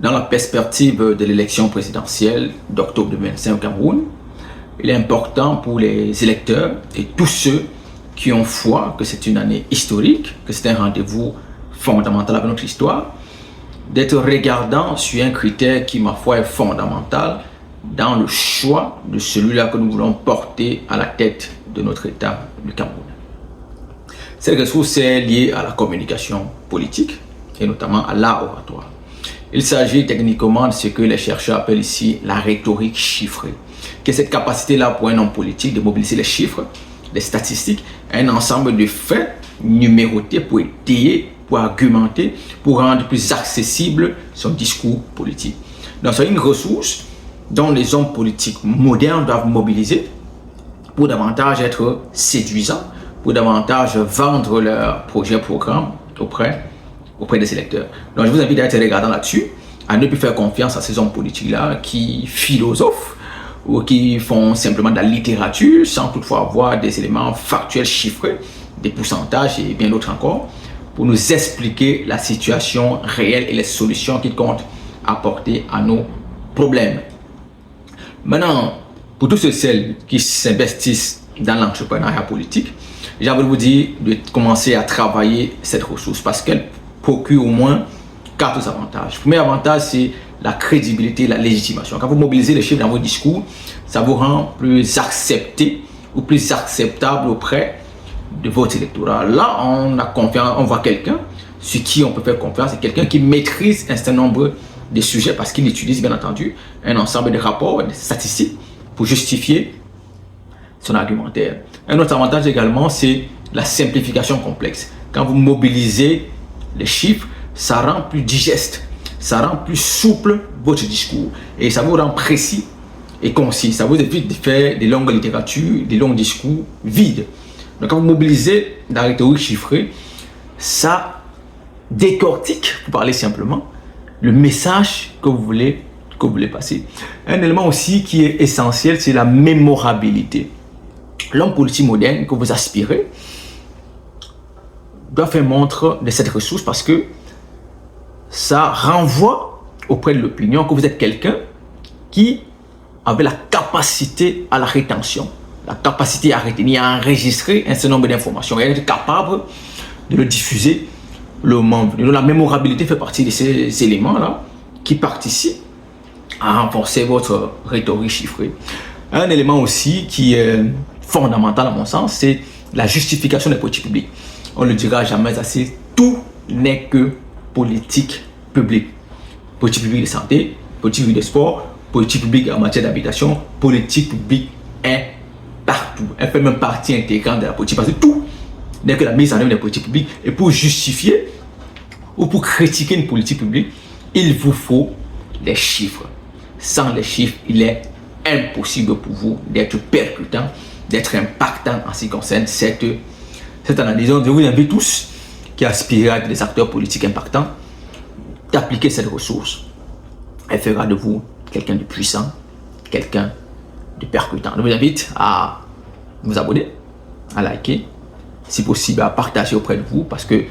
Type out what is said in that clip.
Dans la perspective de l'élection présidentielle d'octobre 2025 au Cameroun, il est important pour les électeurs et tous ceux qui ont foi que c'est une année historique, que c'est un rendez-vous fondamental avec notre histoire, d'être regardant sur un critère qui, ma foi, est fondamental dans le choix de celui-là que nous voulons porter à la tête de notre État, le Cameroun. Cette ressource est liée à la communication politique et notamment à l'art oratoire. Il s'agit techniquement de ce que les chercheurs appellent ici la rhétorique chiffrée, qui est cette capacité-là pour un homme politique de mobiliser les chiffres, les statistiques, un ensemble de faits numérotés pour étayer, pour argumenter, pour rendre plus accessible son discours politique. Donc c'est une ressource dont les hommes politiques modernes doivent mobiliser pour davantage être séduisants, pour davantage vendre leurs projets, programmes auprès des électeurs. Donc je vous invite à être regardant là-dessus, à ne plus faire confiance à ces hommes politiques-là qui philosophent ou qui font simplement de la littérature sans toutefois avoir des éléments factuels chiffrés, des pourcentages et bien d'autres encore, pour nous expliquer la situation réelle et les solutions qu'ils comptent apporter à nos problèmes. Maintenant, pour tous ceux et celles qui s'investissent dans l'entrepreneuriat politique, j'ai envie de vous dire de commencer à travailler cette ressource parce qu'elle procure au moins 4 avantages. Le premier avantage, c'est la crédibilité, la légitimation. Quand vous mobilisez les chiffres dans vos discours, ça vous rend plus accepté ou plus acceptable auprès de votre électorat. Là, on a confiance, on voit quelqu'un sur qui on peut faire confiance, c'est quelqu'un qui maîtrise un certain nombre de sujets parce qu'il utilise bien entendu un ensemble de rapports, de statistiques pour justifier son argumentaire. Un autre avantage également, c'est la simplification complexe. Quand vous mobilisez les chiffres, ça rend plus digeste, ça rend plus souple votre discours et ça vous rend précis et concis. Ça vous évite de faire des longues littératures, des longs discours vides. Donc quand vous mobilisez la rhétorique chiffrée, ça décortique, pour parler simplement, le message que vous voulez passer. Un élément aussi qui est essentiel, c'est la mémorabilité. L'homme politique moderne que vous aspirez doit faire montre de cette ressource parce que ça renvoie auprès de l'opinion que vous êtes quelqu'un qui avait la capacité à la rétention, la capacité à retenir, à enregistrer un certain nombre d'informations et être capable de le diffuser le moment venu. La mémorabilité fait partie de ces éléments-là qui participent à renforcer votre rhétorique chiffrée. Un élément aussi qui est fondamental à mon sens, c'est la justification des politiques publiques. On ne le dira jamais assez, tout n'est que politique publique. Politique publique de santé, politique publique de sport, politique publique en matière d'habitation, politique publique est partout. Elle fait même partie intégrante de la politique parce que tout n'est que la mise en œuvre des politiques publiques. Et pour justifier ou pour critiquer une politique publique, il vous faut des chiffres. Sans les chiffres, il est impossible pour vous d'être percutant, d'être impactant en ce qui concerne cette analyse. Donc, je vous invite tous qui aspirent à être des acteurs politiques impactants d'appliquer cette ressource. Elle fera de vous quelqu'un de puissant, quelqu'un de percutant. Je vous invite à vous abonner, à liker, si possible à partager auprès de vous parce que